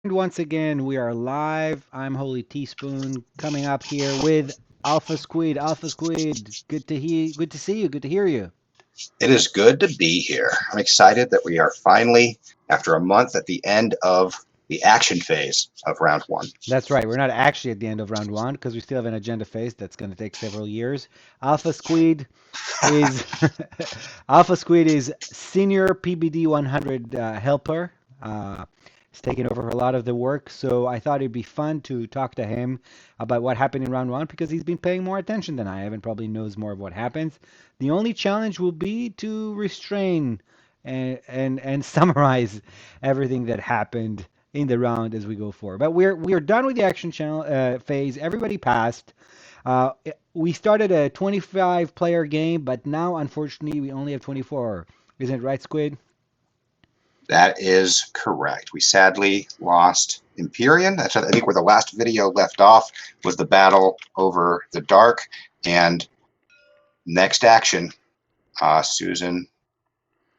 And once again, we are live. I'm Holy Teaspoon coming up here with Alpha Squid. Alpha Squid, good to see you, good to hear you. It is good to be here. I'm excited that we are finally, after a month, at the end of the action phase of round one. That's right. We're not actually at the end of round one because we still have an agenda phase that's going to take several years. Alpha Squid is Alpha Squid is senior PBD 100 helper. He's taking over a lot of the work, so I thought it'd be fun to talk to him about what happened in round one because he's been paying more attention than I have and probably knows more of what happens. The only challenge will be to restrain and summarize everything that happened in the round as we go forward. But we're done with the action channel phase. Everybody passed. Uh, we started a 25 player game, but now unfortunately we only have 24. Isn't it right, Squid? That is correct. We sadly lost Imperium. That's, I think, where the last video left off was the battle over the Dark. And next action, Susan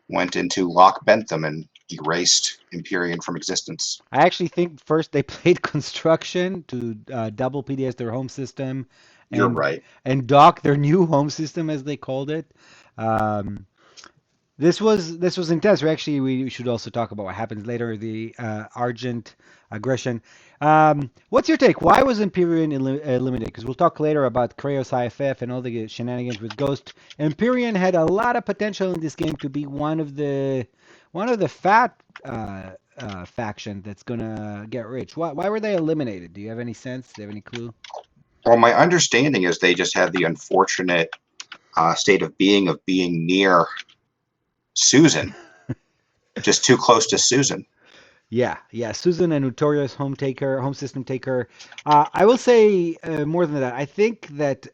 went into Loch Bentham and erased Imperium from existence. I actually think first they played construction to double PDS their home system You're and right. dock their new home system as they called it. Um, this was intense. We should also talk about what happens later. The Argent aggression. What's your take? Why was Empyrean eliminated? Because we'll talk later about Kraos IFF and all the shenanigans with Ghost. Empyrean had a lot of potential in this game to be one of the fat faction that's gonna get rich. Why were they eliminated? Do you have any sense? Do you have any clue? Well, my understanding is they just had the unfortunate state of being near Susan, just too close to Susan. Yeah. Susan, a notorious home system taker. I will say more than that. I think that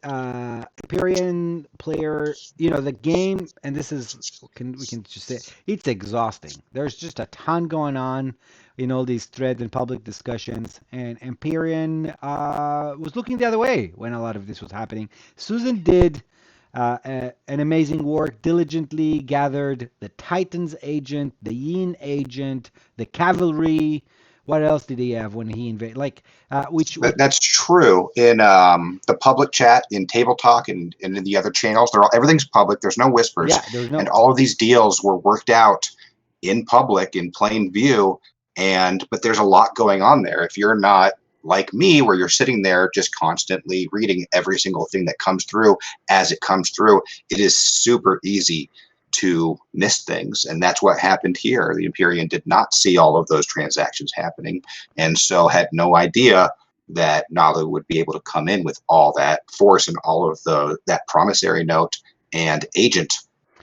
Empyrean player, the game, and this is we can just say it's exhausting. There's just a ton going on in all these threads and public discussions, and Empyrean was looking the other way when a lot of this was happening. Susan did an amazing work, diligently gathered the Titans agent, the Yin agent, the cavalry. What else did he have when he invaded? Like, which That's true. In the public chat, in Table Talk, and in the other channels, everything's public. There's no whispers, yeah, there's and no, all of these deals were worked out in public, in plain view. But there's a lot going on there. If you're not like me, where you're sitting there just constantly reading every single thing that comes through as it comes through, it is super easy to miss things. And that's what happened here. The Imperium did not see all of those transactions happening, and so had no idea that Nalu would be able to come in with all that force and all of that promissory note and agent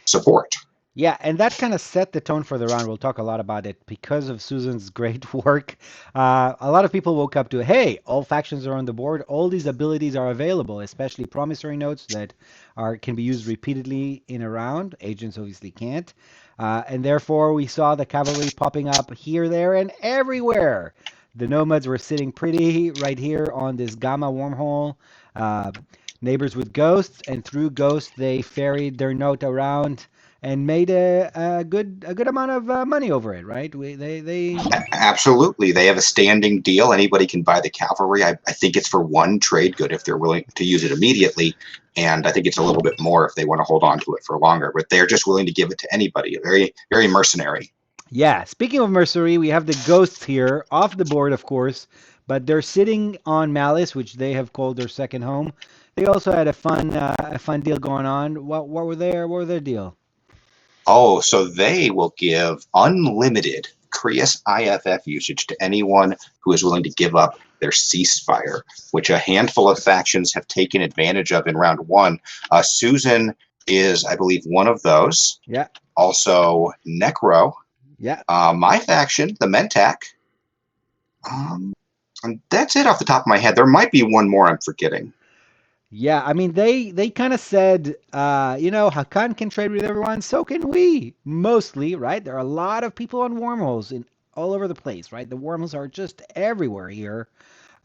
support. yeah, and that kind of set the tone for the round. We'll talk a lot about it because of Susan's great work. A lot of people woke up to, hey, all factions are on the board. All these abilities are available, especially promissory notes that can be used repeatedly in a round. Agents obviously can't. And therefore, we saw the cavalry popping up here, there, and everywhere. The nomads were sitting pretty right here on this gamma wormhole. Uh, Neighbors with ghosts, and through ghosts, they ferried their note around and made a good amount of money over it, right? They Absolutely. They have a standing deal. Anybody can buy the cavalry. I think it's for one trade good if they're willing to use it immediately. And I think it's a little bit more if they want to hold on to it for longer. But they're just willing to give it to anybody. Very, very mercenary. Yeah. Speaking of mercenary, we have the ghosts here off the board, of course, but they're sitting on Malice, which they have called their second home. They also had a fun deal going on. What were their deal? Oh, so they will give unlimited Creus IFF usage to anyone who is willing to give up their ceasefire, which a handful of factions have taken advantage of in round one. Susan is, I believe, one of those. Yeah. Also, Necro, Yeah. my faction, the Mentac. And that's it off the top of my head. There might be one more I'm forgetting. Yeah, I mean they kind of said, Hakan can trade with everyone, so can we. Mostly, right? There are a lot of people on wormholes in all over the place, right? The wormholes are just everywhere here.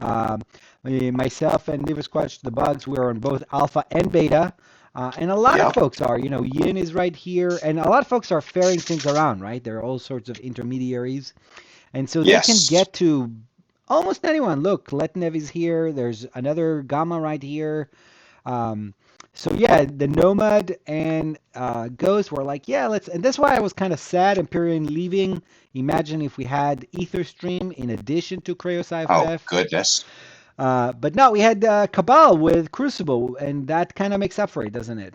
Um, Myself and Liver Squatch the Bugs, we're on both alpha and beta. And a lot of Yep. folks are, Yin is right here, and a lot of folks are ferrying things around, right? There are all sorts of intermediaries. And so they can Yes. get to almost anyone. Look, Letnev is here. There's another Gamma right here. Um, so yeah, the Nomad and Ghost were like, yeah, let's. And that's why I was kind of sad Imperium leaving. Imagine if we had Etherstream in addition to Kraos Oh, IFF. goodness. But no, we had Cabal with Crucible, and that kind of makes up for it, doesn't it?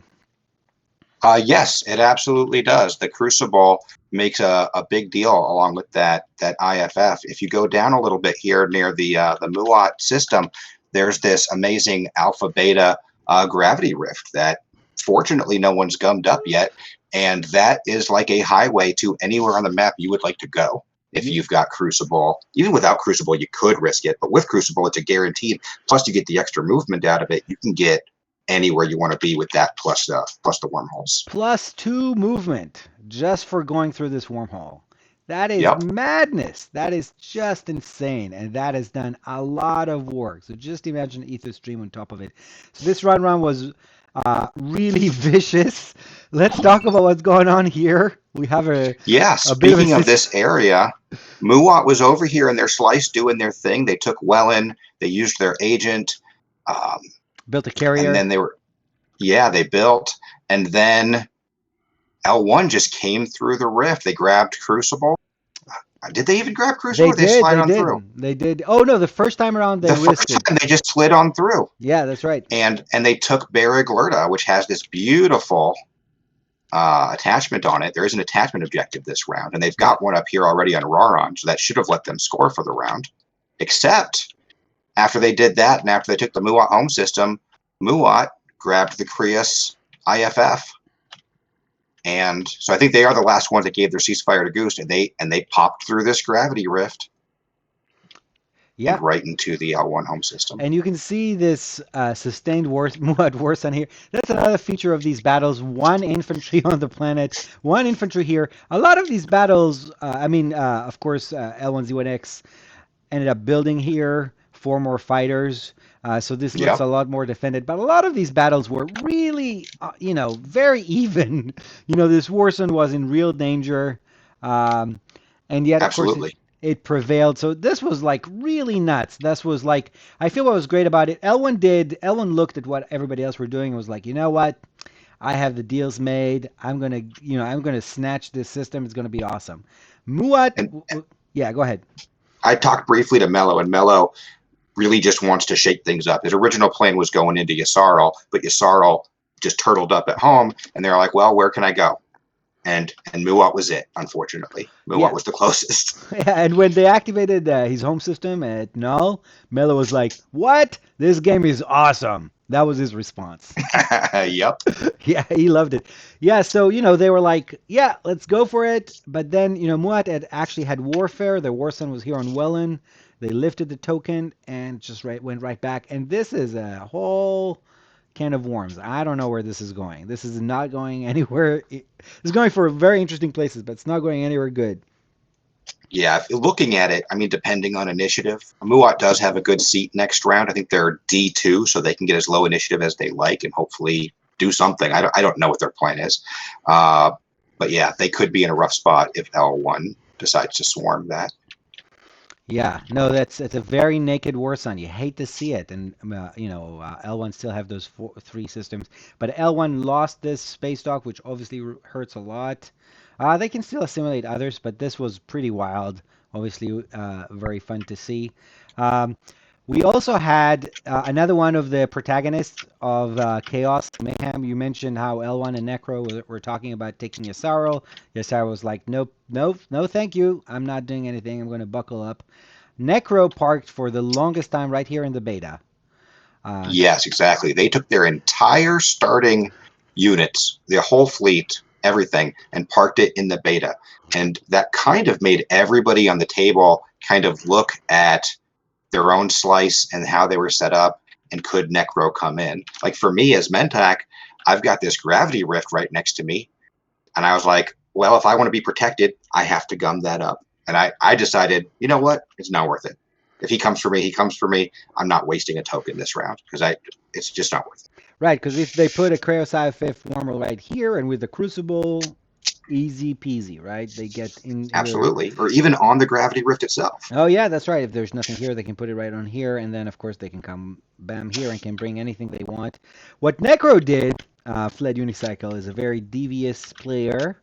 Yes, it absolutely does. The Crucible makes a big deal along with that IFF. If you go down a little bit here near the Muat system, there's this amazing alpha beta gravity rift that fortunately no one's gummed up yet, and that is like a highway to anywhere on the map you would like to go. If Ye- you've got Crucible, even without Crucible, you could risk it, but with Crucible, it's a guaranteed. Plus, you get the extra movement out of it. You can get anywhere you want to be with that plus the wormholes. +2 movement just for going through this wormhole. That is Yep. madness. That is just insane. And that has done a lot of work. So just imagine Ether Stream on top of it. So this run was really vicious. Let's talk about what's going on here. We have Yeah. a bit of a Speaking of this area, Muat was over here in their slice doing their thing. They took Wellen. They used their agent, um, built a and carrier. then they built, and then L1 just came through the rift. They grabbed Crucible. Did they even grab Crucible, They or they did. slide They on through? did. They did. Oh no, the first time around they The first risked it. time they just slid on through, Yeah, that's right. and they took Barrig Lurda, which has this beautiful attachment on it. There is an attachment objective this round, and they've Yeah. got one up here already on Raron, so that should have let them score for the round. Except after they did that, and after they took the Muat home system, Muat grabbed the Krios IFF, and so I think they are the last ones that gave their ceasefire to Goose, and they popped through this gravity rift and Yeah. right into the L1 home system. And you can see this sustained Muad Wars on here. That's another feature of these battles. One infantry on the planet, one infantry here. A lot of these battles, of course, L1Z1X ended up building here, 4 more fighters. So this looks Yep, a lot more defended. But a lot of these battles were really, very even. This Warson was in real danger. Um, and yet, of course, absolutely. it prevailed. So this was like really nuts. This was like, I feel what was great about it. L1 looked at what everybody else were doing and was like, you know what? I have the deals made. I'm gonna snatch this system. It's gonna be awesome. Muat, And yeah, go ahead. I talked briefly to Mello, and Mello really just wants to shake things up. His original plan was going into Yssaril, but Yssaril just turtled up at home, and they're like, well, where can I go? And Muat was it, unfortunately. Muat Yeah. was the closest. And when they activated his home system at Null, Mello was like, "What? This game is awesome." That was his response. Yep. Yeah, he loved it. Yeah, so they were like, "Yeah, let's go for it." But then Muat had actually had warfare. The Warsun was here on Wellen. They lifted the token and just went right back. And this is a whole can of worms. I don't know where this is going. This is not going anywhere. It's going for very interesting places, but it's not going anywhere good. Yeah, looking at it, I mean, depending on initiative, Muat does have a good seat next round. I think they're D2, so they can get as low initiative as they like and hopefully do something. I don't know what their plan is. But yeah, they could be in a rough spot if L1 decides to swarm that. Yeah, no, it's a very naked war sun. You hate to see it, and L1 still have those 3 systems, but L1 lost this space dock, which obviously hurts a lot. They can still assimilate others, but this was pretty wild. Obviously, very fun to see. Um, we also had another one of the protagonists of Chaos Mayhem. You mentioned how L1 and Necro were talking about taking Yssaril. Yssaril was like, nope, nope, no, thank you. I'm not doing anything. I'm going to buckle up. Necro parked for the longest time right here in the beta. Uh, Yes, exactly. They took their entire starting units, their whole fleet, everything, and parked it in the beta. And that kind of made everybody on the table kind of look at their own slice and how they were set up, and could Necro come in. Like for me as Mentac, I've got this gravity rift right next to me, and I was like, well, if I want to be protected, I have to gum that up. And I decided, you know what? It's not worth it. If he comes for me, he comes for me. I'm not wasting a token this round because it's just not worth it. right, because if they put a Kraos IFF Warmer right here and with the Crucible, easy peasy, right? They get in here. Absolutely. Or even on the gravity rift itself. Oh yeah, that's right. If there's nothing here, they can put it right on here, and then of course they can come bam here and can bring anything they want. What Necro did, Fled Unicycle, is a very devious player.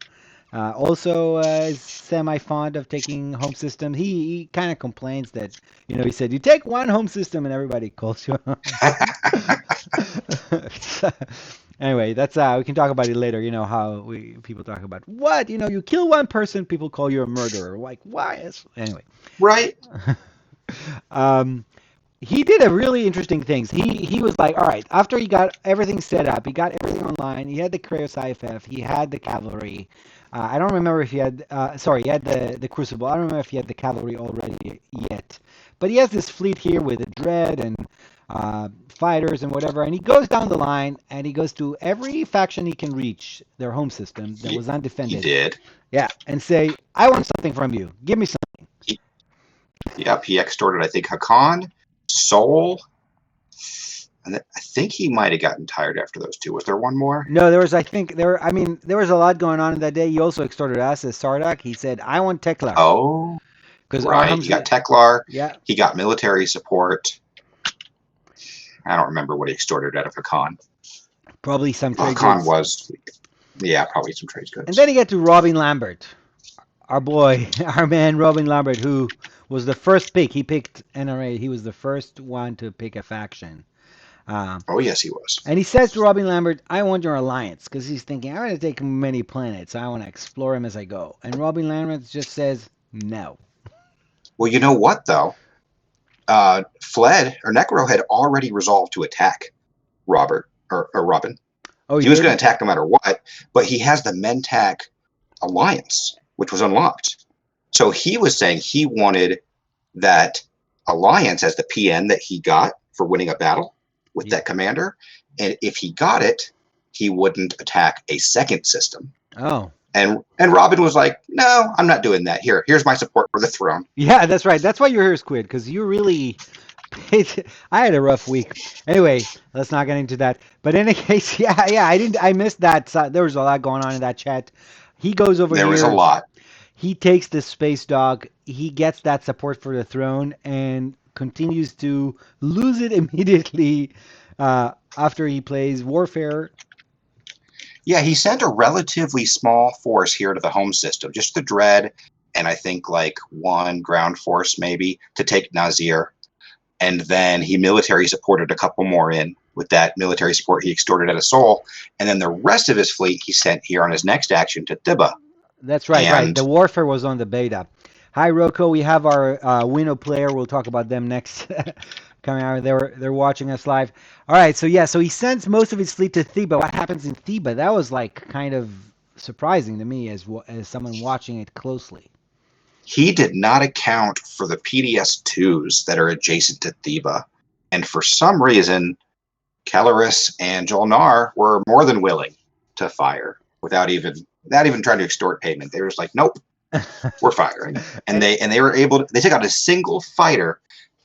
Also, is semi-fond of taking home systems. He kind of complains that, he said, you take one home system and everybody calls you. Anyway, that's we can talk about it later. You know how people talk about what you kill one person, people call you a murderer. Like why? Anyway, Right. um, he did a really interesting things. He was like, all right, after he got everything set up, he got everything online. He had the Kraos IFF, he had the cavalry. I don't remember if he had, sorry, he had the Crucible. I don't remember if he had the cavalry already yet. But he has this fleet here with a dread and fighters and whatever. And he goes down the line and he goes to every faction he can reach, their home system that was He undefended. did. Yeah, and say, I want something from you. Give me something. Yep. He extorted, I think, Hakan, Soul. And I think he might have gotten tired after those two. Was there one more? No, there was, I think, there was a lot going on in that day. He also extorted us as Sardak. He said, I want Tekla. Oh, Because right. Arham's, He got Teklar. yeah, He got military support. I don't remember what he extorted out of Hakan. probably some trade Hakan goods. was, yeah, probably some trade goods. And then he got to Robin Lambert, our boy, our man Robin Lambert, who was the first pick. He picked NRA. He was the first one to pick a faction. Oh, yes, he was. And he says to Robin Lambert, I want your alliance, because he's thinking, I'm going to take many planets. I want to explore them as I go. And Robin Lambert just says, no. Well, you know what, though? Fled, or Necro, had already resolved to attack Robin. Oh, He was going to attack no matter what, but he has the Mentac alliance, which was unlocked. So he was saying he wanted that alliance as the PN that he got for winning a battle with that commander. And if he got it, he wouldn't attack a second system. Oh. And Robin was like, no, I'm not doing that. Here's my support for the throne. Yeah, that's right. That's why you're here, Squid, because you really. I had a rough week. Anyway, let's not get into that. But in any case, yeah, I missed that. There was a lot going on in that chat. He goes over here. There was a lot. He takes the space dog. He gets that support for the throne and continues to lose it immediately after he plays Warfare. Yeah, he sent a relatively small force here to the home system, just the Dread, and I think like one ground force maybe to take Nazir. And then he military supported a couple more in with that military support he extorted out of Seoul. And then the rest of his fleet he sent here on his next action to Tiba. That's right, right. The Warfare was on the beta. Hi, Rocco. We have our Winu player. We'll talk about them next. Coming out, they're watching us live. All right, so yeah, so he sends most of his fleet to Theba. What happens in Theba? That was like kind of surprising to me as someone watching it closely. He did not account for the PDS-2s that are adjacent to Theba. And for some reason, Caloris and Jolnar were more than willing to fire without even trying to extort payment. They were just like, nope, we're firing. And they were able to, they took out a single fighter,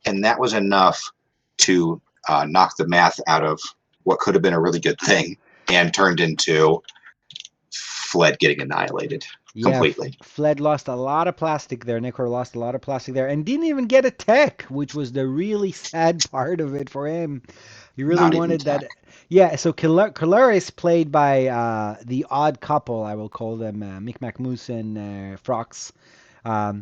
and that was enough to knock the math out of what could have been a really good thing and turned into Fled getting annihilated. Completely. Fled lost a lot of plastic there. Necro lost a lot of plastic there and didn't even get a tech, which was the really sad part of it for him. He really wanted that. Yeah, so Caloris played by the odd couple, I will call them, Micmac Moose and Frox.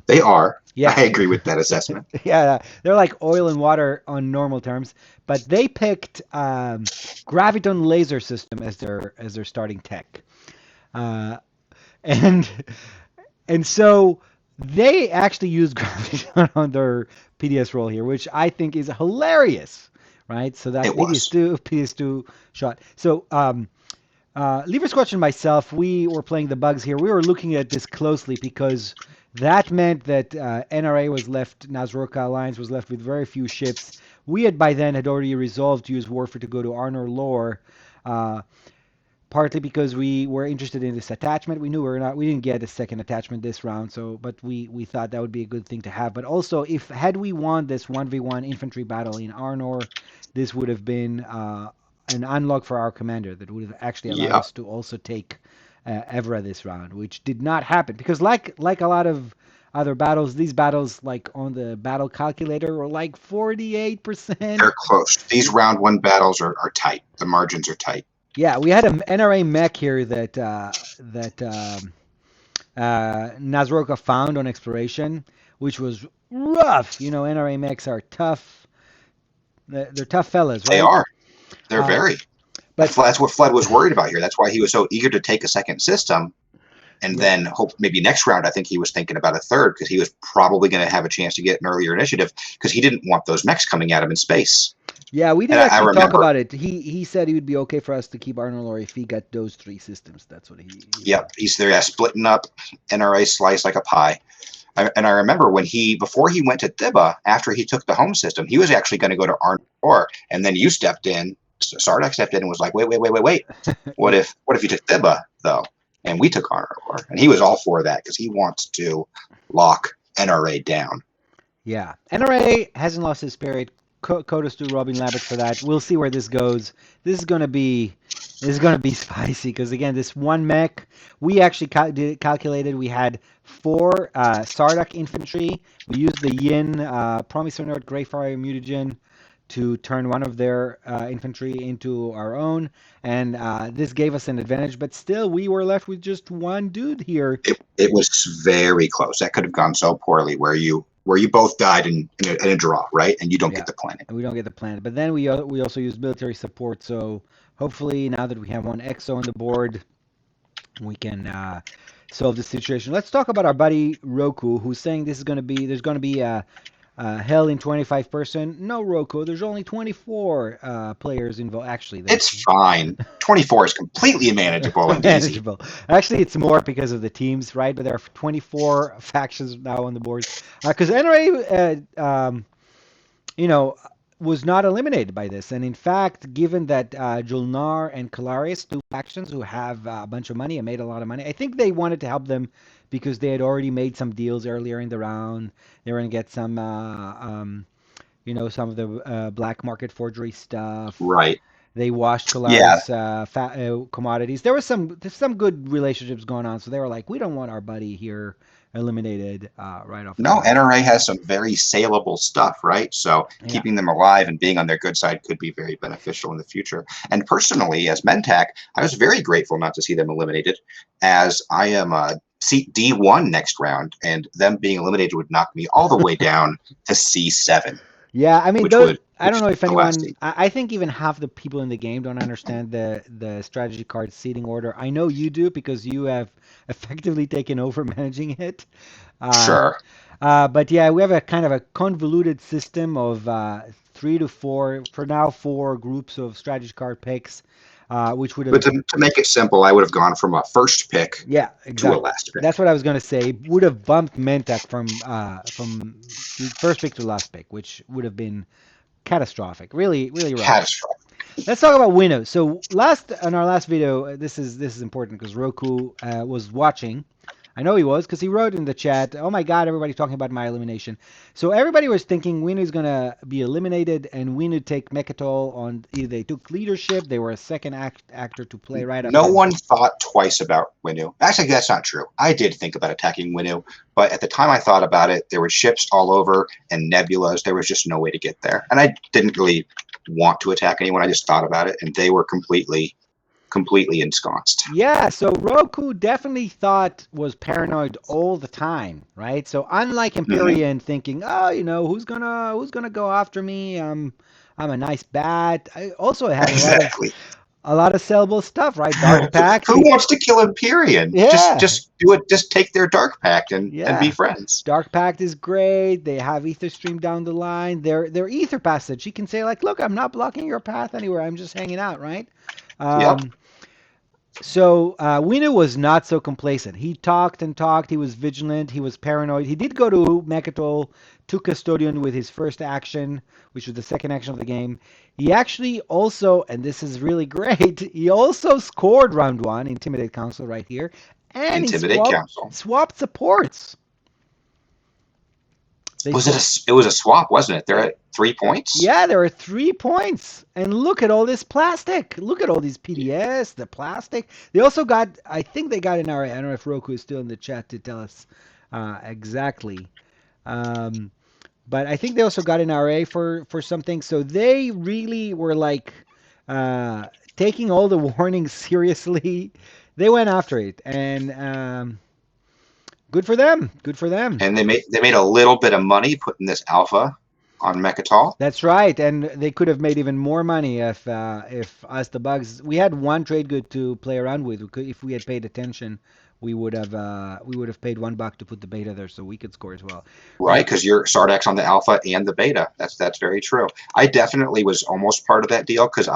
They are. Yeah. I agree with that assessment. Yeah, they're like oil and water on normal terms, but they picked Graviton laser system as their starting tech. And so they actually use Graviton on their PDS roll here, which I think is hilarious, right? So that PDS2 shot. So Lever Squatch and myself, we were playing the bugs here. We were looking at this closely because that meant that NRA was left, Nazroka Alliance was left with very few ships. We had by then already resolved to use Warfare to go to Arnor Lore. Partly because we were interested in this attachment. We knew we didn't get a second attachment this round, but we thought that would be a good thing to have. But also, had we won this 1v1 infantry battle in Arnor, this would have been an unlock for our commander that would have actually allowed us to also take Evra this round, which did not happen because like a lot of other battles, these battles like on the battle calculator were like 48%. They're close. These round one battles are tight. The margins are tight. Yeah, we had an NRA mech here that Nazroka found on exploration, which was rough. You know, NRA mechs are tough. They're tough fellas, They right? are. They're Uh, very. but That's what Flood was worried about here. That's why he was so eager to take a second system. And yeah, then hope maybe next round, I think he was thinking about a third because he was probably going to have a chance to get an earlier initiative because he didn't want those mechs coming at him in space. yeah, we did And I actually talk remember, about it. He said he would be okay for us to keep Arnold or if he got those three systems. That's what he said. yep, he's there splitting up NRA slice like a pie. And I remember when before he went to Thibba, after he took the home system, he was actually going to go to Arnor, and then you stepped in. Sardak stepped in and was like, wait. What Yeah, if you took Thibba though, and we took Arnor? And he was all for that because he wants to lock NRA down. yeah. NRA hasn't lost his spirit. Kudos to Robin Lambert for that. We'll see where this goes. This is gonna be spicy because again, this one mech we actually calculated. We had four Sardak infantry. We used the Yin Promisor Nord Greyfire Mutagen to turn one of their infantry into our own, and this gave us an advantage. But still, we were left with just one dude here. It was very close. That could have gone so poorly where you both died in a draw, right? And you don't Yeah, get the planet. and we don't get the planet. But then we also use military support. So hopefully now that we have one EXO on the board, we can solve the situation. Let's talk about our buddy Roku, who's saying there's going to be hell in 25%. No, Roku, there's only 24 players involved. Actually, It's there's fine. 24 is completely manageable and easy. manageable. Actually, it's more because of the teams, right? But there are 24 factions now on the board because NRA, you know, was not eliminated by this. And in fact, given that Julnar and Kalaris, two factions who have a bunch of money and made a lot of money, I think they wanted to help them because they had already made some deals earlier in the round. They were going to get some, some of the black market forgery stuff. Right. They washed Yeah. Kalaris commodities. There's some good relationships going on. So they were like, we don't want our buddy here eliminated right off the No, bat. NRA has some very saleable stuff, right? So Yeah. keeping them alive and being on their good side could be very beneficial in the future. And personally, as Mentac, I was very grateful not to see them eliminated, as I am a seat D1 next round, and them being eliminated would knock me all the way down to C7, Yeah, I mean, which would I don't know if the last anyone. seat. I think even half the people in the game don't understand the strategy card seating order. I know you do because you have effectively taken over managing it. Uh, Sure. but yeah, we have a kind of a convoluted system of 3 to 4, for now, 4 groups of strategy card picks, which would But have. to make it simple, I would have gone from a first pick Yeah, to a exactly. last pick. That's what I was gonna say. Would have bumped Mentac from first pick to last pick, which would have been catastrophic. Really, really rough. Catastrophic. Let's talk about Winu. So on our last video, this is important because Roku was watching. I know he was because he wrote in the chat, "Oh my God, everybody's talking about my elimination." So everybody was thinking Winu's gonna be eliminated and Winu take Mechatol on. Either they took leadership, they were a second actor to play right No after. one thought twice about Winu. Actually, that's not true. I did think about attacking Winu, but at the time I thought about it, there were ships all over and nebulas. There was just no way to get there. And I didn't really want to attack anyone. I just thought about it, and they were completely ensconced. Yeah, so Roku definitely was paranoid all the time, right? So unlike Hmm. Empyrean thinking, oh, who's gonna go after me? I'm a nice bat. I also had Exactly. a lot of sellable stuff, right? Dark Pact. Who wants to kill Empyrean? Yeah, Just do it. Just take their Dark Pact and be yeah. friends. Dark Pact is great. They have Ether Stream down the line. Their Ether Passage. He can say like, look, I'm not blocking your path anywhere. I'm just hanging out, right? Yep. So Winu was not so complacent. He talked and talked. He was vigilant. He was paranoid. He did go to Mechatol, took Custodian with his first action, which was the second action of the game. He actually also, and this is really great, he also scored round 1, Intimidate Council right here, and he Intimidate Council. swapped supports. They Was it scored. a? It was a swap, wasn't it? They're at 3 points. Yeah, there are 3 points. And look at all this plastic. Look at all these PDS, the plastic. They also got, I think they got an RA. I don't know if Roku is still in the chat to tell us exactly. Um, but I think they also got an RA for something. So they really were like uh, taking all the warnings seriously. They went after it. And good for them. Good for them. And they made a little bit of money putting this alpha on Mechatol. That's right, and they could have made even more money if us the bugs. We had one trade good to play around with. If we had paid attention, we would have paid $1 to put the beta there, so we could score as well. Right, because you're Sardac's on the alpha and the beta. That's very true. I definitely was almost part of that deal because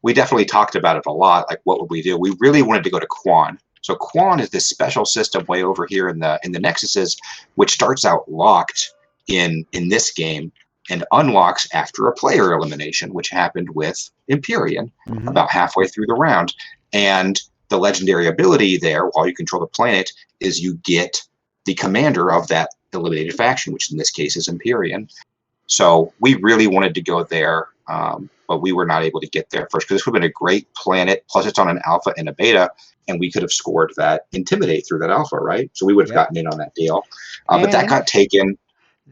we definitely talked about it a lot. Like, what would we do? We really wanted to go to Quan. So Quan is this special system way over here in the Nexuses, which starts out locked in this game and unlocks after a player elimination, which happened with Empyrean Hmm. about halfway through the round. And the legendary ability there, while you control the planet, is you get the commander of that eliminated faction, which in this case is Empyrean. So we really wanted to go there, but we were not able to get there first because this would have been a great planet. Plus, it's on an alpha and a beta, and we could have scored that intimidate through that alpha, right? So we would have Yep. gotten in on that deal. But that And got taken.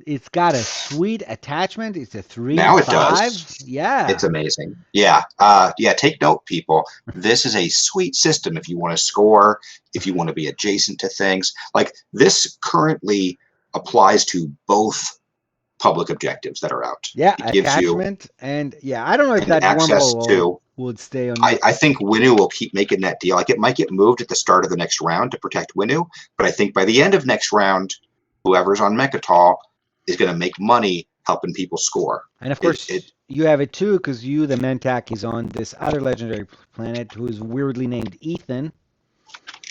it's got a sweet attachment. It's a Now it 3/5. does. It's Yeah. amazing. Yeah. Yeah. Take note, people. This is a sweet system if you want to score, if you want to be adjacent to things. Like, this currently applies to both public objectives that are out. Yeah, It gives you attachment and yeah, I don't know if and that access wormhole to. would stay on I Nexus. think Winu will keep making that deal. Like, it might get moved at the start of the next round to protect Winu, but I think by the end of next round, whoever's on Mechatol is going to make money helping people score. And of It course, you have it too because you, the Mentac, is on this other legendary planet who's weirdly named Ethan.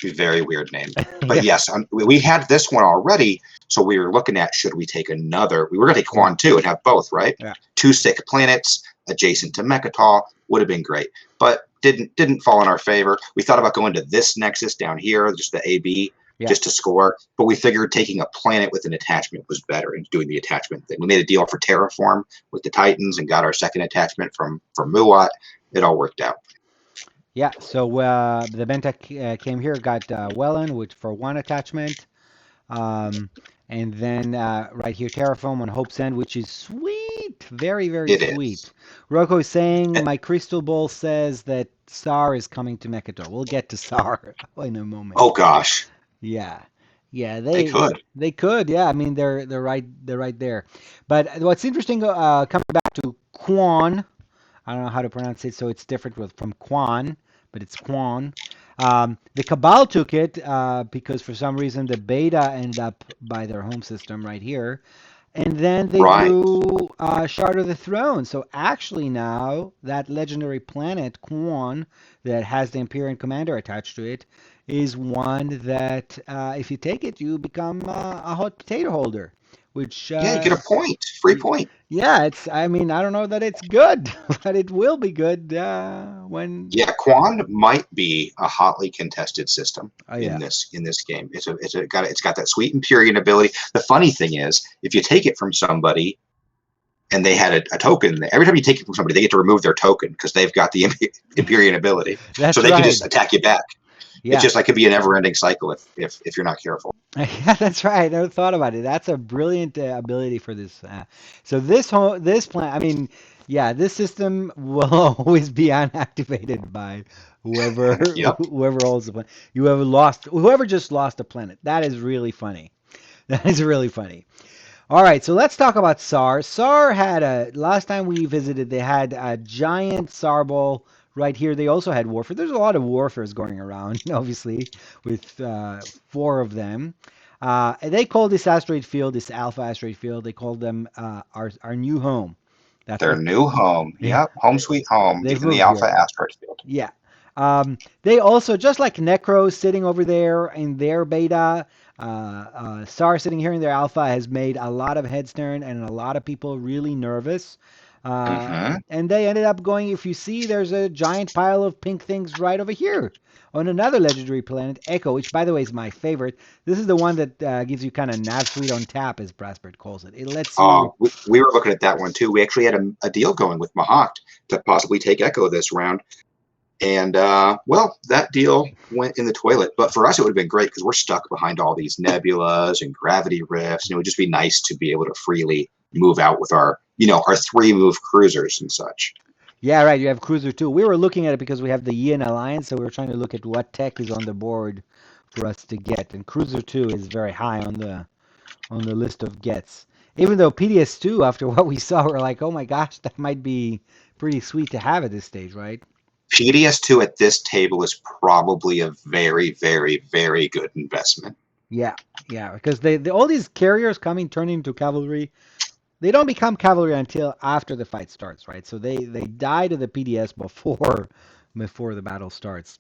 very weird name. But Yeah, yes, we had this one already, so we were looking at, should we take another? We were going to take Quan 2 and have both, right? yeah, 2 sick planets adjacent to Mechatol would have been great, but didn't fall in our favor. We thought about going to this Nexus down here, just the AB, yeah. just to score, but we figured taking a planet with an attachment was better and doing the attachment thing. We made a deal for Terraform with the Titans and got our second attachment from Muat. It all worked out. Yeah, so the Mentac came here, got Wellen which for one attachment, um, and then right here Terraform on Hope's End, which is sweet, very very It is. sweet. Rocco is saying my crystal ball says that Sar is coming to Mechatol. We'll get to Sar in a moment. Oh gosh, Yeah, yeah, they could. they could. Yeah, I mean they're right there. But what's interesting, coming back to Quan, I don't know how to pronounce it, so it's different from Quan, but it's Quan. The Cabal took it because for some reason the beta ended up by their home system right here. And then they Right. drew Shard of the Throne. So actually now that legendary planet, Quan, that has the Empyrean Commander attached to it, is one that if you take it, you become a hot potato holder. Which Yeah, you get a point, free point. yeah, it's. I mean, I don't know that it's good, but it will be good when. Yeah, Quan might be a hotly contested system Oh in yeah, this game. It's got that sweet Empyrean ability. The funny thing is, if you take it from somebody and they had a token, every time you take it from somebody, they get to remove their token because they've got the Empyrean ability, so that's they can right. just attack you back. It's Yeah, just like, could be a never-ending cycle if you're not careful. yeah, that's right. I never thought about it. That's a brilliant ability for this. So this plan, I mean, yeah, this system will always be unactivated by whoever Yep. whoever holds the planet. Whoever just lost a planet. That is really funny. That is really funny. All right, so let's talk about SAR. SAR had last time we visited, they had a giant SAR ball right here. They also had warfare. There's a lot of warfares going around, obviously, with four of them. They call this asteroid field, this alpha asteroid field, they called them our new home. That's Their what new home. they, Yep, home sweet home they've in the moved Alpha here. asteroid field. Yeah. They also, just like Necro sitting over there in their beta, SAR sitting here in their alpha has made a lot of heads turn and a lot of people really nervous. Mm-hmm. And they ended up going, if you see, there's a giant pile of pink things right over here on another legendary planet, Echo, which, by the way, is my favorite. This is the one that gives you kind of nav suite on tap, as Brasbert calls it. It lets you. We were looking at that one too. We actually had a deal going with Mahawk to possibly take Echo this round. And well, that deal went in the toilet. But for us, it would have been great because we're stuck behind all these nebulas and gravity rifts. And it would just be nice to be able to freely move out with our, our 3-move cruisers and such. Yeah, right. You have Cruiser 2. We were looking at it because we have the Yin Alliance, so we were trying to look at what tech is on the board for us to get. And Cruiser 2 is very high on the list of gets. Even though PDS2, after what we saw, we're like, oh my gosh, that might be pretty sweet to have at this stage, right? PDS2 at this table is probably a very, very, very good investment. Yeah, yeah, because all these carriers turning into cavalry, they don't become cavalry until after the fight starts, right? So they die to the PDS before the battle starts.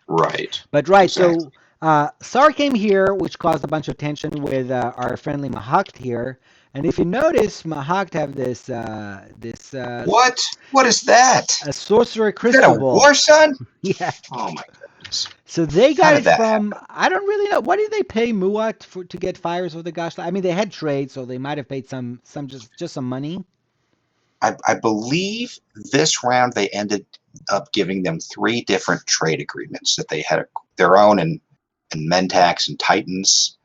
Right. But right, Exactly. so Sar came here, which caused a bunch of tension with our friendly Mahakt here. And if you notice, Mahakt have this What? What is that? a sorcerer Is that a crystal ball. war sun? Yeah. Oh my goodness. So they How got did it that happen? from, I don't really know. What did they pay Muat to get fires of the gosh? I mean, they had trade, so they might have paid some just some money. I believe this round they ended up giving them 3 different trade agreements that they had their own and Mentacs and Titans,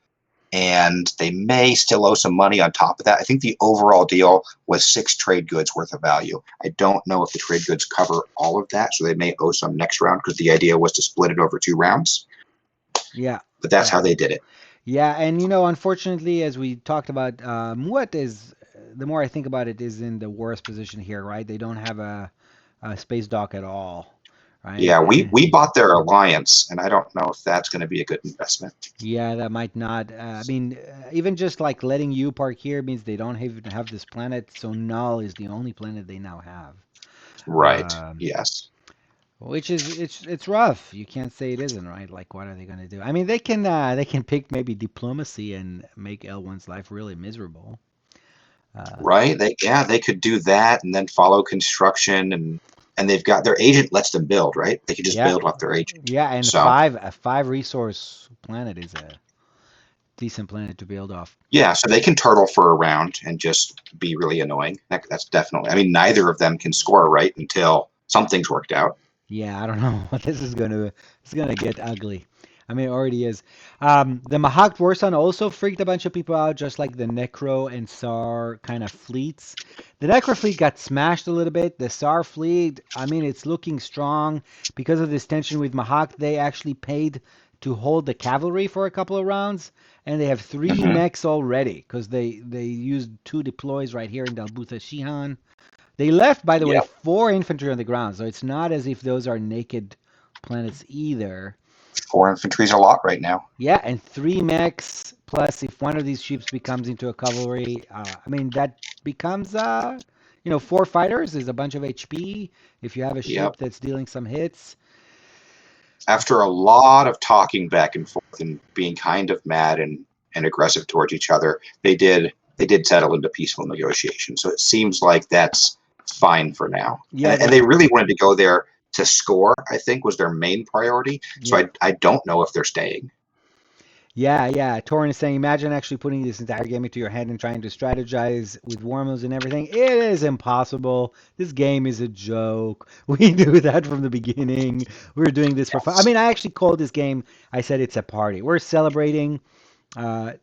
and they may still owe some money on top of that. I think the overall deal was 6 trade goods worth of value. I don't know if the trade goods cover all of that, so they may owe some next round because the idea was to split it over 2 rounds. Yeah. But that's Yeah. how they did it. Yeah, and unfortunately, as we talked about, Muat is, the more I think about it, is in the worst position here, right? They don't have a space dock at all, right? Yeah, we bought their alliance, and I don't know if that's going to be a good investment. Yeah, that might not. I mean, even just like letting you park here means they don't even have this planet, so Null is the only planet they now have. Right. Um, Yes. which is it's rough. You can't say it isn't, right? Like, what are they gonna do? I mean, they can pick maybe diplomacy and make L1's life really miserable. Uh, Right. They could do that and then follow construction and they've got their agent lets them build, right? They can just yeah, build off their agent. yeah, and So a 5 resource planet is a decent planet to build off. yeah, so they can turtle for a round and just be really annoying. That's definitely. I mean, neither of them can score right until something's worked out. Yeah, I don't know what this is gonna. It's gonna get ugly. I mean, it already is. The Mahak Warsun also freaked a bunch of people out, just like the Necro and Sar kind of fleets. The Necro fleet got smashed a little bit. The Sar fleet, I mean, it's looking strong because of this tension with Mahak. They actually paid to hold the cavalry for a couple of rounds, and they have 3 Hmm. mechs already because they used 2 deploys right here in Dalbutha Shihan. They left, by the way, Yep. 4 infantry on the ground, so it's not as if those are naked planets either. 4 infantry's a lot right now. Yeah, and 3 mechs, plus if one of these ships becomes into a cavalry, I mean, that becomes, 4 fighters is a bunch of HP. If you have a Yep. ship that's dealing some hits. After a lot of talking back and forth and being kind of mad and aggressive towards each other, they did settle into peaceful negotiation. So it seems like that's fine for now. Yeah, And they really wanted to go there to score, I think, was their main priority. So yeah. I don't know if they're staying. Yeah, yeah. Torin is saying, imagine actually putting this entire game into your head and trying to strategize with wormholes and everything. It is impossible. This game is a joke. We knew that from the beginning. We were doing this for fun. I Yes. mean, I actually called this game, I said it's a party. We're celebrating our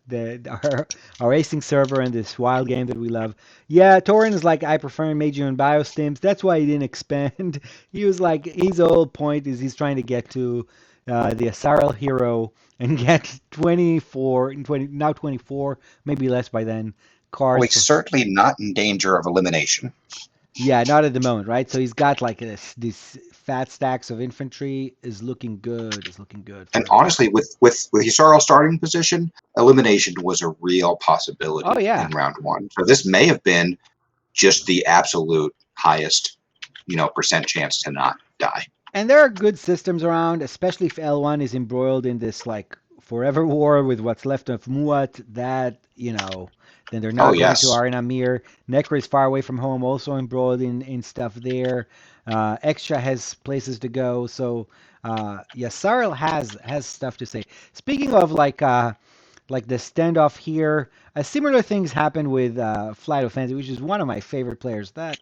async server and this wild game that we love. Yeah, Torin is like, I prefer Meiji and Biostims. That's why he didn't expand. He was like, his whole point is he's trying to get to the Asarel hero and get 24, 20, now 24, maybe less by then, Well, cards he's for. certainly not in danger of elimination. Yeah, not at the moment, right? So he's got like this fat stacks of infantry is looking good. Is looking good And for him. honestly, with Yusarel starting position, elimination was a real Oh possibility yeah, in round 1. So this may have been just the absolute highest, percent chance to not die. and there are good systems around, especially if L1 is embroiled in this like forever war with what's left of Muat. That Then they're Oh not going to yes. Arinamir. Necro is far away from home, also embroiled in stuff there. Extra has places to go. So yeah, Sarl has stuff to say. Speaking of like the standoff here, similar things happened with Flight of Fancy, which is one of my favorite players. That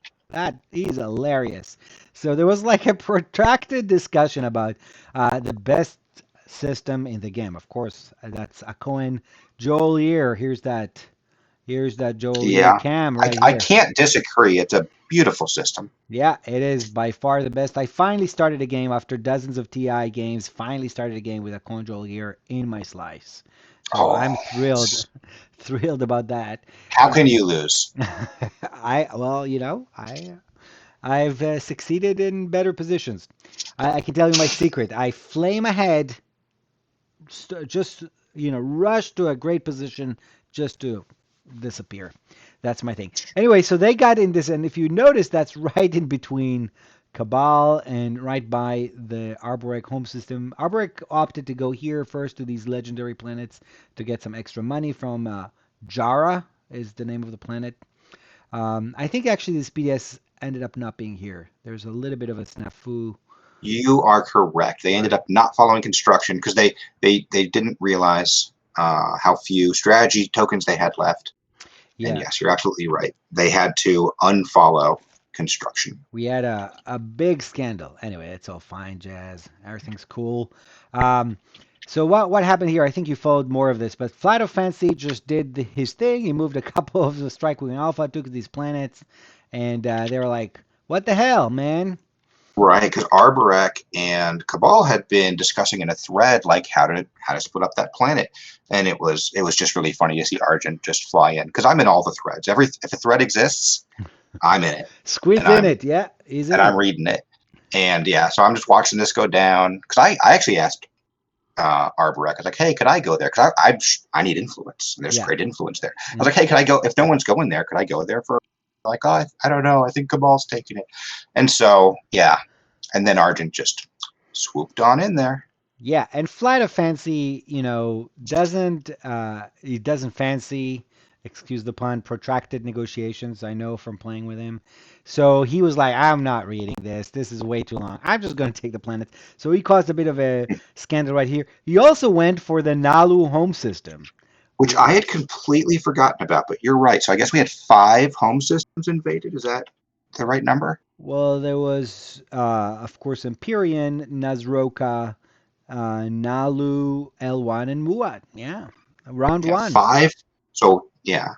is hilarious. So there was like a protracted discussion about the best system in the game. Of course, that's a Cohen Jolier. Here's that Jolier Yeah. cam I, right I here. can't disagree. It's a beautiful system. Yeah, it is by far the best. I finally started a game after dozens of TI games. Finally started a game with a Cohen Jolier in my slice. So Oh, I'm thrilled, thrilled about that. how can you lose? Well, I've succeeded in better positions. I can tell you my secret. I flame ahead, just rush to a great position just to disappear. That's my thing. Anyway, so they got in this, and if you notice, that's right in between Cabal and right by the Arborec home system. Arborec opted to go here first to these legendary planets to get some extra money from Jara is the name of the planet. I think actually this BDS ended up not being here. There's a little bit of a snafu. You are correct. They ended up not following construction because they didn't realize how few strategy tokens they had left. And Yeah, yes, you're absolutely right. They had to unfollow construction. we had a big scandal. Anyway, it's all fine, Jazz. Everything's cool. Um, so what happened here? I think you followed more of this, but Flight of Fancy just did his thing. He moved a couple of the Strike Wing Alpha, took these planets, and they were like, "What the hell, man?" Right, because Arborec and Cabal had been discussing in a thread like how to split up that planet, and it was just really funny to see Argent just fly in because I'm in all the threads. If a thread exists, I'm in it, Squid's and in I'm it. Yeah, he's in and I'm it. reading it, and yeah, so I'm just watching this go down because I actually asked Arborec. I was like, hey, could I go there? Because I need influence, and there's Yeah. great influence there. I was Mm. like, hey, could I go? If no one's going there, could I go there for? Like, oh, I don't know. I think Cabal's taking it, and so yeah, and then Argent just swooped on in there. Yeah, and Flight of Fancy, he doesn't fancy, excuse the pun, protracted negotiations. I know from playing with him. So he was like, I'm not reading this. This is way too long. I'm just going to take the planets. So he caused a bit of a scandal right here. He also went for the Nalu home system. Which I had completely forgotten about, but you're right. So I guess we had 5 home systems invaded. Is that the right number? Well, there was, of course, Empyrean, Nazroka, Nalu, L1, and Muat. Yeah, round Yeah, one. 5. So yeah,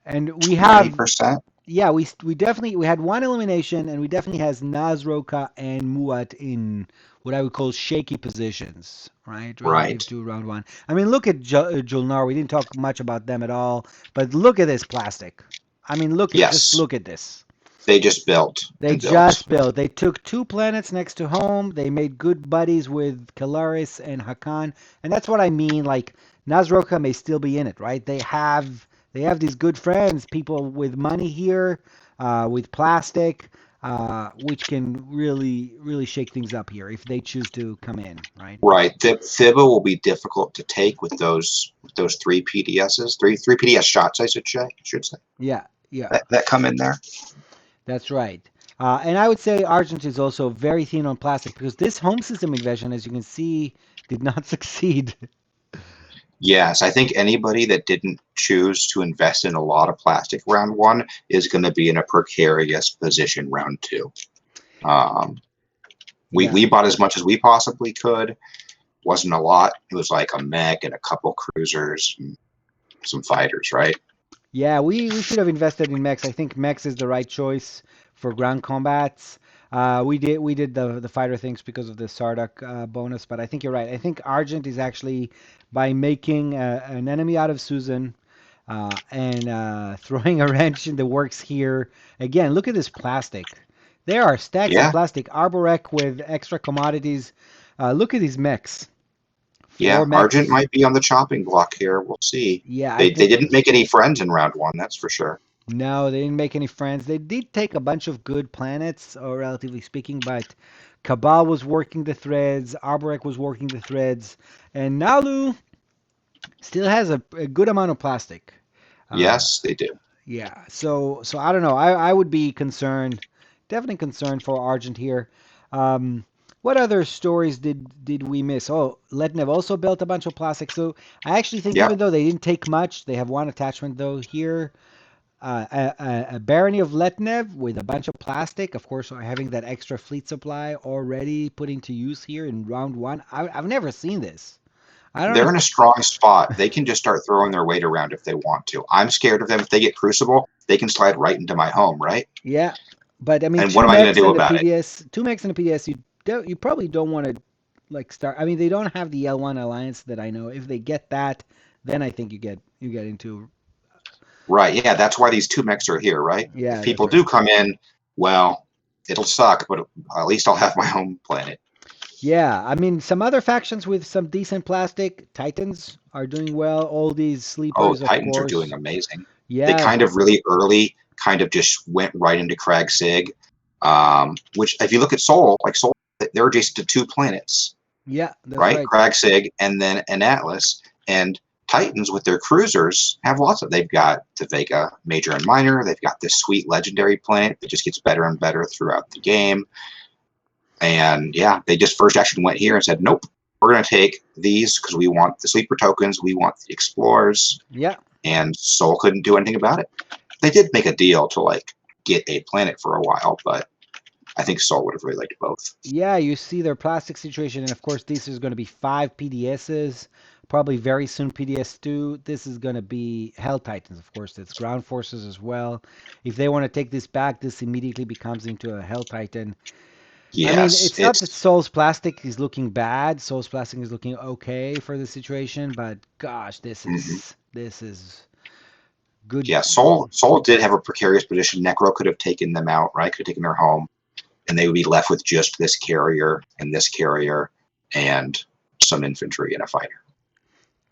And we have 20%. Yeah, we definitely we had one elimination, and we definitely has Nazroka and Muat in what I would call shaky positions, right, relative Right. to round one. I mean, look at Julnar. We didn't talk much about them at all, but look at this plastic. I mean, just Yes. look at this. They just built They and built. just built. They took two planets next to home. They made good buddies with Kalaris and Hakan, and that's what I mean. Like Nazroka may still be in it, right? They have these good friends, people with money here, with plastic, which can really really shake things up here if they choose to come in, right? Right. The Thibba will be difficult to take with those 3 PDSs, three PDS shots, I should say Yeah, yeah. that come in there. That's right. And I would say Argent is also very thin on plastic because this home system invasion, as you can see, did not succeed. Yes, I think anybody that didn't choose to invest in a lot of plastic round one is going to be in a precarious position round two. Um, we Yeah. we bought as much as we possibly could. Wasn't a lot. It was like a mech and a couple cruisers, and some fighters, right? Yeah, we should have invested in mechs. I think mechs is the right choice for ground combats. We did the fighter things because of the Sardak bonus, but I think you're right. I think Argent is actually by making an enemy out of Susan and throwing a wrench in the works here. Again, look at this plastic. There are stacks of Yeah, plastic. Arborec with extra commodities. Look at these mechs. yeah. Four Argent mechs. might be on the chopping block here. We'll see. Yeah, I They think. didn't make any friends in round one, that's for sure. No, they didn't make any friends. They did take a bunch of good planets, or relatively speaking, but Cabal was working the threads, Arborec was working the threads, and Nalu still has a good amount of plastic. Uh, Yes, they do. yeah. So I don't know. I would be concerned, definitely concerned for Argent here. Um, what other stories did we miss? Oh, Letnev also built a bunch of plastic. So I actually think Yep. even though they didn't take much, they have one attachment though here. A barony of Letnev with a bunch of plastic, of course, having that extra fleet supply already putting to use here in round one. I've never seen this. I don't They're know. in a strong spot. They can just start throwing their weight around if they want to. I'm scared of them. If they get Crucible, they can slide right into my home, right? Yeah, but I mean, And what am I going to do about it? two mechs and a PDS, you probably don't want to like start. I mean, they don't have the L1 alliance that I know. If they get that, then I think you get into. Right. Yeah, that's why these two mechs are here, right? If Yeah, that's people right. do come in, well, it'll suck, but at least I'll have my home planet. Yeah, I mean, some other factions with some decent plastic, Titans are doing well. All these Oh, sleepers, of Titans are doing course. amazing. They Yeah, kind of really early kind of just went right into Crag Sig, which if you look at Sol, like Sol, they're adjacent to two planets, yeah, that's right? right. Crag Sig and then an Atlas. And Titans with their cruisers have lots of. They've got the Vega Major and Minor. They've got this sweet legendary planet that just gets better and better throughout the game. And yeah, they just first action went here and said, nope, we're going to take these because we want the sleeper tokens, we want the explorers, Yeah. and Soul couldn't do anything about it. They did make a deal to like get a planet for a while, but I think Soul would have really liked both. Yeah, you see their plastic situation, and of course, this is going to be five PDSs, probably very soon PDS2. This is going to be Hell Titans, of course. It's ground forces as well. If they want to take this back, this immediately becomes into a Hell Titan. I mean, Yes, it's not that it's Soul's plastic is looking bad. Soul's plastic is looking okay for the situation, but gosh, mhm. this is good. Yeah. Soul did have a precarious position. Necro could have taken them out, right? Could have taken their home, and they would be left with just this carrier and some infantry and a fighter.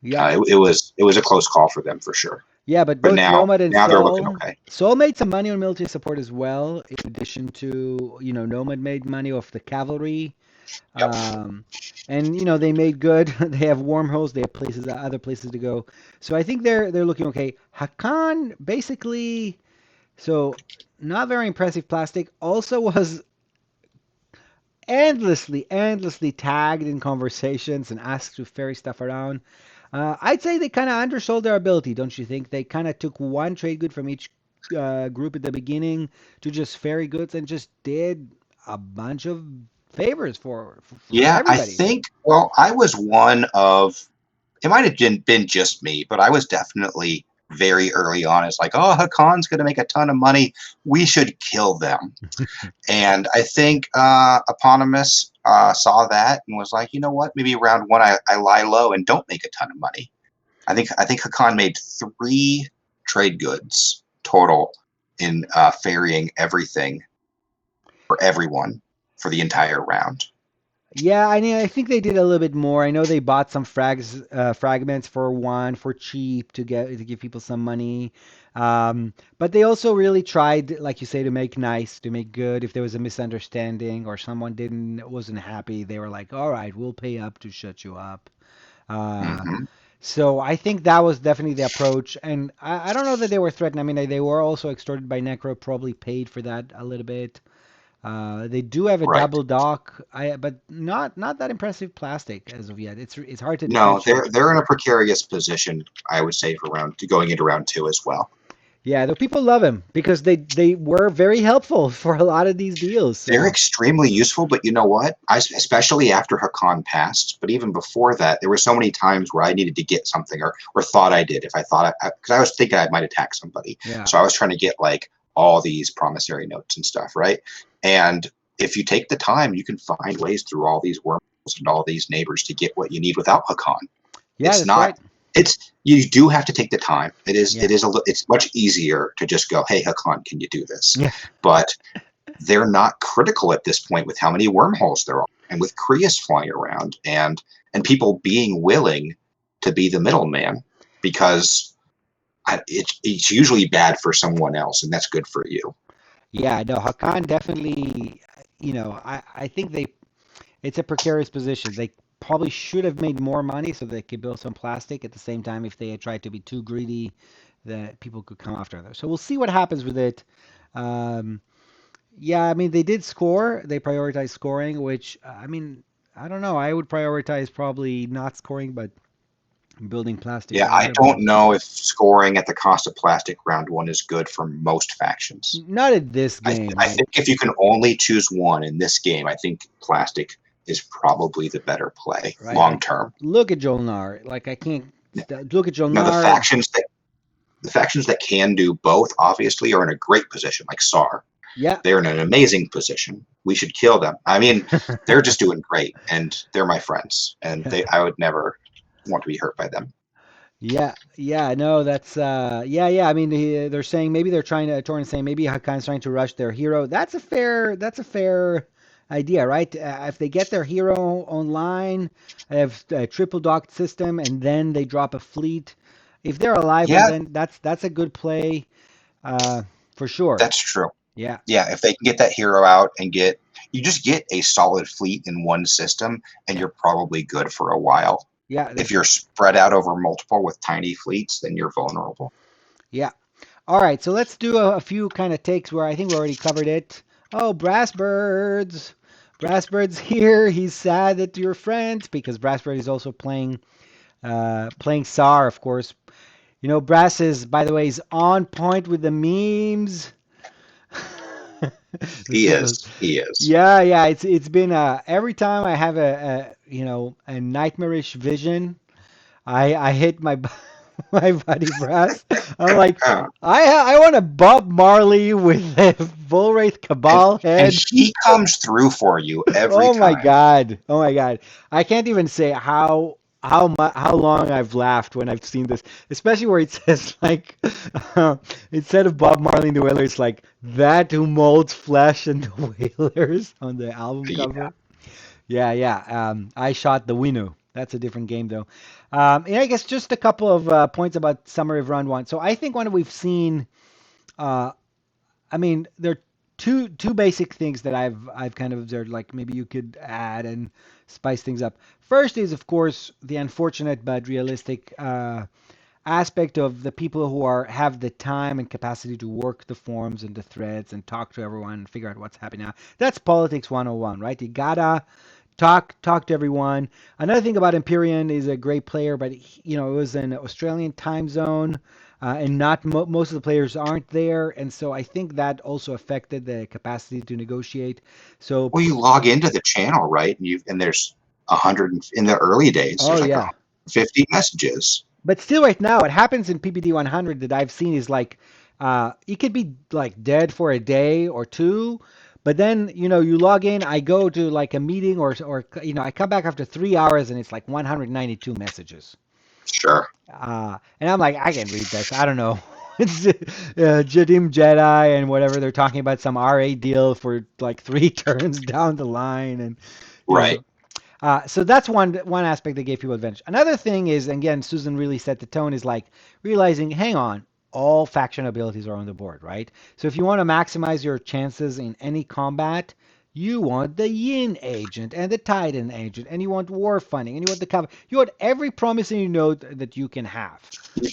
Yeah. It was a close call for them for sure. Yeah, but But both now Nomad and now they're looking Soul, okay. Soul made some money on military support as well, in addition to, Nomad made money off the cavalry. Yep. Um, and they made good. They have wormholes. They have other places to go. So I think they're looking okay. Hakan basically, so not very impressive plastic. Also was endlessly tagged in conversations and asked to ferry stuff around. I'd say they kind of undersold their ability, don't you think? They kind of took one trade good from each group at the beginning to just ferry goods and just did a bunch of favors for Yeah, I everybody. think, well, I was one of, it might have been just me, but I was definitely very early on. It's like, oh, Hakan's going to make a ton of money. We should kill them. And I think Eponymous saw that and was like, you know what? Maybe round one, I lie low and don't make a ton of money. I think Hakan made 3 trade goods total in ferrying everything for everyone for the entire round. Yeah, I mean, I think they did a little bit more. I know they bought some fragments for one for cheap to give people some money. But they also really tried, like you say, to make nice, to make good. If there was a misunderstanding or someone wasn't happy, they were like, "All right, we'll pay up to shut you up." Uh, Hmm. so I think that was definitely the approach. And I don't know that they were threatened. I mean, they were also extorted by Necro, probably paid for that a little bit. They do have a Right. double dock, but not that impressive plastic as of yet. It's hard to No, differentiate. they're in a precarious position, I would say, for going into round two as well. Yeah, the people love him because they were very helpful for a lot of these deals. They're So extremely useful, but you know what? Especially after Hakan passed, but even before that, there were so many times where I needed to get something or thought I did. If I thought because I was thinking I might attack somebody, yeah, so I was trying to get like all these promissory notes and stuff, right? And if you take the time, you can find ways through all these wormholes and all these neighbors to get what you need without Hakan. yeah, It's that's not. right. It's you do have to take the time. Yeah, It's much easier to just go, hey Hakan, can you do this? yeah, But they're not critical at this point with how many wormholes there are and with Krius flying around and people being willing to be the middleman because it's usually bad for someone else and that's good for you. yeah. No, Hakan definitely. I think it's a precarious position. They probably should have made more money so they could build some plastic. At the same time, if they had tried to be too greedy, that people could come after them. So we'll see what happens with it. Um, yeah, I mean, they did score. They prioritized scoring, which, I mean, I don't know. I would prioritize probably not scoring, but building plastic Yeah, or I whatever. don't know if scoring at the cost of plastic round one is good for most factions. Not at this game. I think if you can only choose one in this game, I think plastic is probably the better play Right? long Like, term. look at Jolnar. Like, I can't look at Now Jolnar. the factions that can do both obviously are in a great position, like Sar. Yeah. They're in an amazing position. We should kill them. I mean, they're just doing great, and they're my friends, and Yeah. I would never want to be hurt by them. Yeah, yeah, no, that's yeah. I mean, they're saying maybe they're trying to Torrent's saying maybe Hakan's trying to rush their hero. That's a fair idea, right? If they get their hero online, have a triple docked system, and then they drop a fleet. If they're alive, and Yeah, then that's a good play, uh, for sure. that's true. Yeah, Yeah, if they can get that hero out and you just get a solid fleet in one system, and yeah, you're probably good for a while. yeah. If you're spread out over multiple with tiny fleets, then you're vulnerable. Yeah. All right, so let's do a few kind of takes where I think we already covered it. Oh, Brassbirds. Brassbird's here. He's sad that you're friends because Brassbird is also playing Sar, of course. You know, Brass is, by the way, is on point with the memes. He is. He is. Yeah, yeah. It's been every time I have a nightmarish vision, I hit my my buddy Brass. I'm like, I want a Bob Marley with a Volwraith and Cabal and head. he comes through for you every Oh my time. God. Oh my God. I can't even say how long I've laughed when I've seen this, especially where it says like instead of Bob Marley and the Wailers, like that who molds flesh and the Wailers on the album Yeah. cover. Yeah, yeah. I shot the Winu. That's a different game, though. I guess just a couple of points about summary of round one. So I think when we've seen, uh, I mean, there are two basic things that I've kind of observed. Like maybe you could add and spice things up. First is, of course, the unfortunate but realistic aspect of the people who have the time and capacity to work the forums and the threads and talk to everyone and figure out what's happening now. That's politics 101, right? You gotta talk to everyone. Another thing about Empyrean is a great player, but it was an Australian time zone, and not most of the players aren't there, and so I think that also affected the capacity to negotiate. So, Well, you log into the channel, right? And there's 100 in the early days. oh There's like yeah, 150 messages. but still, right now, what happens in PPD 100 that I've seen is like, it could be like dead for a day or two, but then you log in. I go to like a meeting or I come back after 3 hours and it's like 192 messages. Sure. And I'm like, I can read this. I don't know. It's Jadim Jedi and whatever they're talking about some RA deal for like three turns down the line, and you Right. know. So that's one aspect that gave people advantage. Another thing is, and again, Susan really set the tone, is like realizing, hang on, all faction abilities are on the board, right? So if you want to maximize your chances in any combat, you want the Yin agent and the Titan agent, and you want war funding, and you want the cover. You want every promising node that you can have.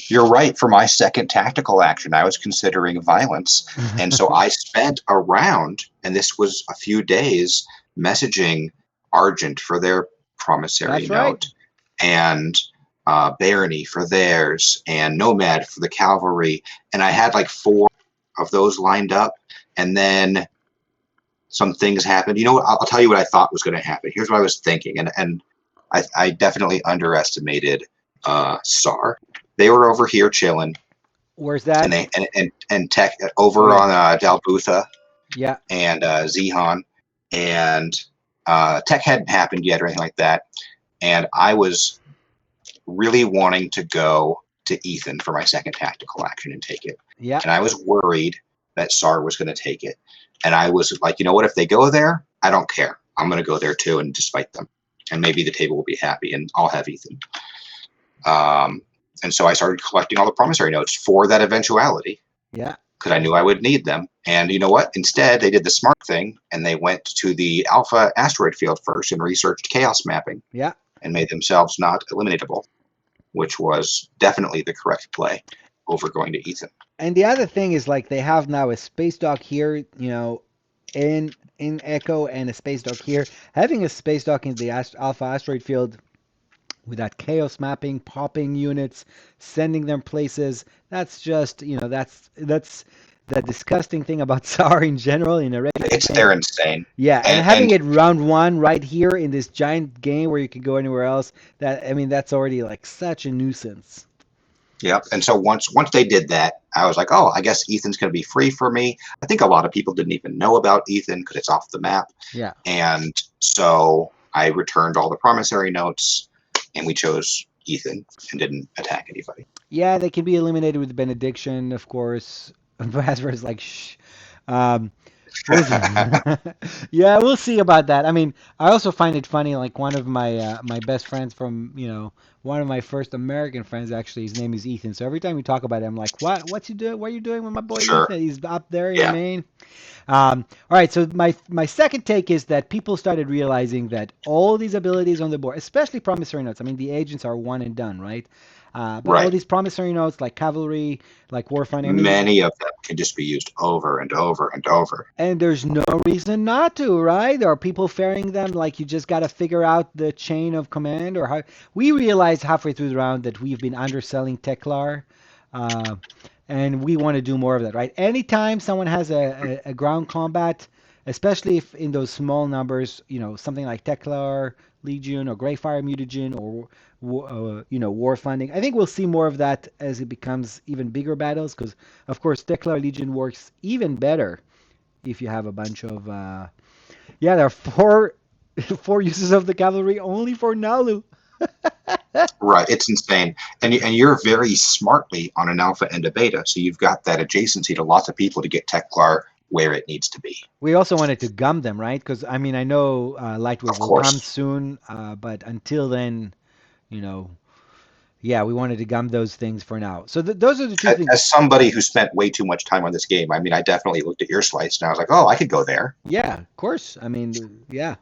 You're right. For my second tactical action, I was considering violence. And so I spent a round, and this was a few days, messaging Argent for their promissory That's right. note, and Barony for theirs, and Nomad for the cavalry. And I had like four of those lined up. And then some things happened. You know what? I'll tell you what I thought was going to happen. Here's what I was thinking. And I definitely underestimated Sar. They were over here chilling, Where's and that? and Tech Oh over yeah, on Dalbutha yeah, and Zehan, and Tech hadn't happened yet or anything like that. And I was really wanting to go to Ethan for my second tactical action and take it. yeah. And I was worried that Sar was going to take it. And I was like, you know what? If they go there, I don't care. I'm going to go there too and just fight them. And maybe the table will be happy and I'll have Ethan. Um, and so I started collecting all the promissory notes for that eventuality Yeah. because I knew I would need them. And you know what? Instead, they did the smart thing and they went to the Alpha asteroid field first and researched chaos mapping Yeah. and made themselves not eliminatable, which was definitely the correct play. over going to Ethan. And the other thing is like they have now a space dock here, in Echo and a space dock here. Having a space dock in the Alpha asteroid field with that chaos mapping, popping units, sending them places. That's just, that's the disgusting thing about SAR in general in a regular They're game. insane. Yeah, and having And it round one right here in this giant game where you could go anywhere else, that's already like such a nuisance. yeah, and so once they did that, I was like, oh, I guess Ethan's going to be free for me. I think a lot of people didn't even know about Ethan because it's off the map. Yeah. And so I returned all the promissory notes, and we chose Ethan and didn't attack anybody. Yeah, they can be eliminated with benediction, of course. Basper is like, shh. Um, we'll see. Yeah, we'll see about that. I mean, I also find it funny. Like one of my best friends from one of my first American friends actually. His name is Ethan. So every time we talk about it, I'm like, what's you doing? What are you doing with my boy Sure. Ethan? He's up there in Yeah. Maine. All right, so my second take is that people started realizing that all these abilities on the board, especially promissory notes. I mean, the agents are one and done, right? But all Right. these promissory notes, like cavalry, like warfighting, I mean, Many of them can just be used over and over and over. and there's no reason not to, right? Are people ferrying them? Like you just got to figure out the chain of command, or how? We realized halfway through the round that we've been underselling Teklar, uh, and we want to do more of that, right? Anytime someone has a ground combat, especially if in those small numbers, something like Teklar, Legion, or Greyfire Mutagen, or war funding. I think we'll see more of that as it becomes even bigger battles, because of course Teklar Legion works even better if you have a bunch of there are four uses of the cavalry only for Nalu. Right, it's insane, and you're very smartly on an alpha and a beta, so you've got that adjacency to lots of people to get Teklar where it needs to be. We also wanted to gum them, right? Because I mean, I know Lightwave Of will come course. soon, but until then, you know, yeah, we wanted to gum those things for now. So those are the two things. As somebody who spent way too much time on this game, I mean, I definitely looked at your slice and I was like, oh, I could go there. Yeah, of course. I mean, yeah.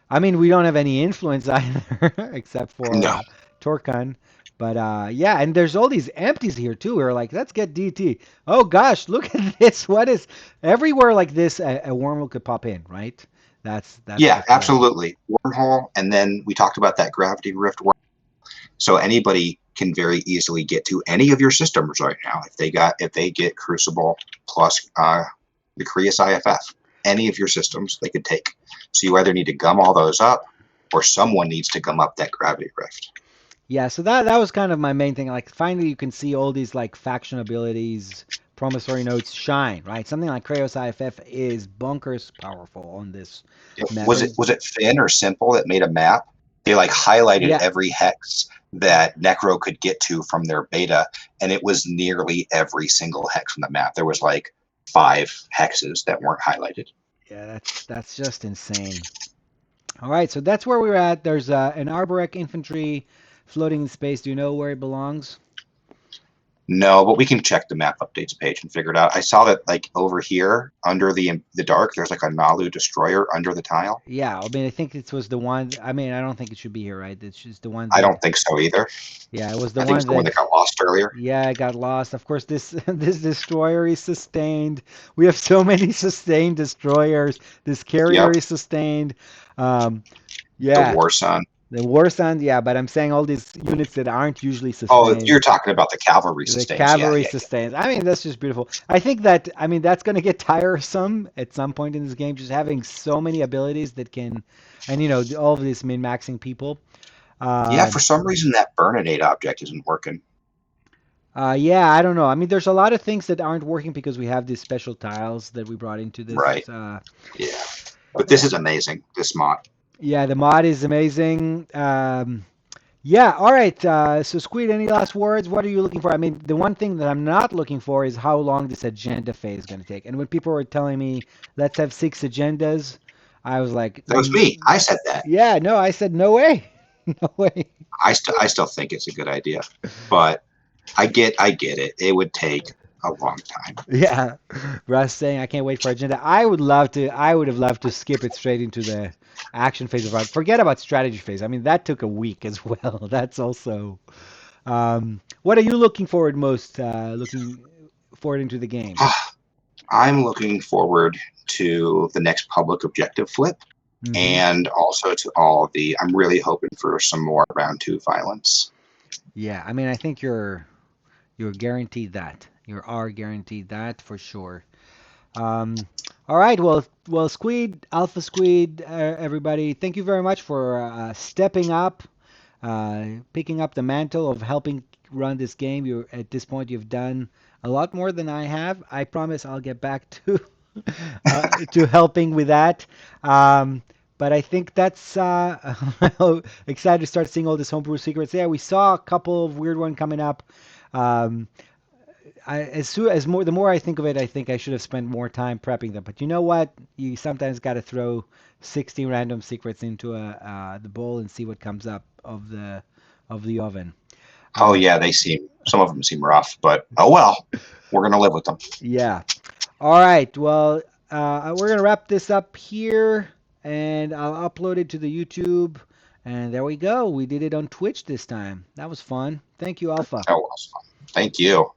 I mean, we don't have any influence either, except for No. Torkan. But yeah, and there's all these empties here too. We're like, let's get DT. Oh gosh, look at this. What is everywhere like this? A wormhole could pop in, right? That's Yeah, the thing. absolutely. Wormhole, and then we talked about that gravity rift. So anybody can very easily get to any of your systems right now if they get Crucible plus the Creus IFF. Any of your systems they could take. So you either need to gum all those up, or someone needs to gum up that gravity rift. Yeah, so that was kind of my main thing. Like finally you can see all these like faction abilities, promissory notes shine, right? Something like Kraos IFF is bonkers powerful on this map. And Was it Finn or Simple that made a map? They like highlighted yeah, every hex that Necro could get to from their beta, and it was nearly every single hex on the map. There was like 5 hexes that weren't highlighted. yeah, that's just insane. All right, so that's where we're at. There's an Arborec infantry floating in space. Do you know where it belongs? No, but we can check the map updates page and figure it out. I saw that like over here under the dark, there's like a Nalu destroyer under the tile. Yeah, I mean, I think it was the one. I mean, I don't think it should be here, right? It's just the one I that. don't think so either. Yeah, it was the I think one it's the one that. that got lost earlier. Yeah, it got lost. Of course, this this destroyer is sustained. We have so many sustained destroyers. This carrier Yep, is sustained. Um, the yeah, War Sun. the war sound. Yeah, but I'm saying all these units that aren't usually Oh, sustained. you're talking about the cavalry The sustains. Yeah, cavalry yeah, yeah. sustains. I mean, that's just beautiful. I mean, that's going to get tiresome at some point in this game, just having so many abilities that can, and all of these min-maxing people. Yeah, for Um, some reason that Burninate object isn't working. yeah, I don't know. I mean, there's a lot of things that aren't working because we have these special tiles that we brought into this. Right. Yeah. But this is amazing, this mod. Yeah, the mod is amazing. Yeah, all right. So, Squid, any last words? What are you looking for? I mean, the one thing that I'm not looking for is how long this agenda phase is going to take. And when people were telling me, let's have 6 agendas, I was like, That was me. I said that. yeah, no, I said, no way. No way. I still think it's a good idea. But I get it. It would take a long time. Yeah. Russ saying, I can't wait for agenda. I would have loved to skip it straight into the action phase of our, forget about strategy phase. I mean, that took a week as well. That's also, What are you looking forward most? Looking forward into the game? I'm looking forward to the next public objective flip, Hmm. and also to all the. I'm really hoping for some more round two violence. Yeah, I mean, I think you're guaranteed that. You are guaranteed that for sure. Um, all right, well, Squid, Alpha Squid, everybody, thank you very much for stepping up, picking up the mantle of helping run this game. You at this point you've done a lot more than I have. I promise I'll get back to to helping with that. But I think that's excited to start seeing all this homebrew secrets. Yeah, we saw a couple of weird one coming up. Um, as soon as more the more I think of it, I think I should have spent more time prepping them. But you know what? You sometimes got to throw 60 random secrets into the bowl and see what comes up of the oven. Oh Uh, yeah, some of them seem rough, but oh well, we're gonna live with them. yeah. All right. Well, we're gonna wrap this up here, and I'll upload it to the YouTube. And there we go. We did it on Twitch this time. That was fun. Thank you, Alpha. Oh well, thank you.